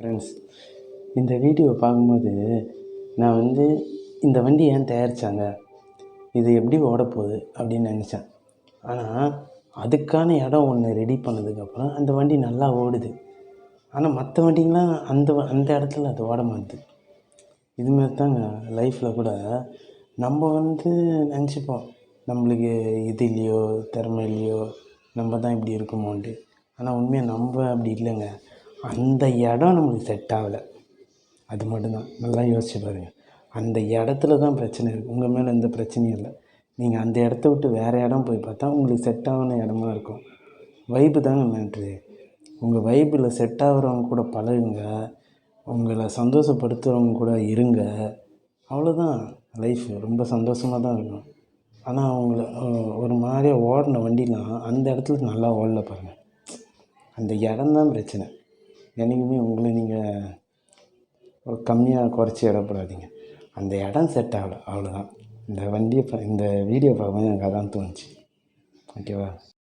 Friends, இந்த வீடியோவை பார்க்கும்போது நான் இந்த வண்டி ஏன் தயாரித்தாங்க, இது எப்படி ஓடப்போகுது அப்படின்னு நினச்சேன். ஆனால் அதுக்கான இடம் ஒன்று ரெடி பண்ணதுக்கப்புறம் அந்த வண்டி நல்லா ஓடுது. ஆனால் மற்ற வண்டிங்களாம் அந்த இடத்துல அது ஓட மாட்டுது. இதுமாரி தாங்க லைஃப்பில் கூட நம்ம நினச்சிப்போம், நம்மளுக்கு இது இல்லையோ, திறமை இல்லையோ, நம்ம தான் இப்படி இருக்குமோன்ட்டு. ஆனால் உண்மையாக நம்ம அப்படி இல்லைங்க. அந்த இடம் நம்மளுக்கு செட் ஆகலை, அது மட்டும்தான். நல்லா யோசிச்சு பாருங்கள். அந்த இடத்துல தான் பிரச்சனை இருக்குது. உங்கள் மேலே எந்த பிரச்சனையும் இல்லை. நீங்கள் அந்த இடத்த விட்டு வேறு இடம் போய் பார்த்தா உங்களுக்கு செட் ஆகின இடமா இருக்கும். வைப்பு தாங்க மேட்ரு. உங்கள் வைப்பில் செட் ஆகிறவங்க கூட பழகுங்க, உங்களை சந்தோஷப்படுத்துகிறவங்க கூட இருங்க. அவ்வளோதான். லைஃபு ரொம்ப சந்தோஷமாக தான் இருக்கும். ஆனால் அவங்கள ஒரு மாதிரியா ஓடின வண்டிலாம் அந்த இடத்துல நல்லா ஓடல பாருங்கள். அந்த இடம்தான் பிரச்சனை. என்றைக்குமே உங்களை நீங்கள் கம்மியாக குறைச்சி இடப்படாதீங்க. அந்த இடம் செட் ஆகலை, அவ்வளோதான். இந்த வீடியோ பார்க்கும்போது எனக்கு அதான் தோணுச்சு. ஓகேவா?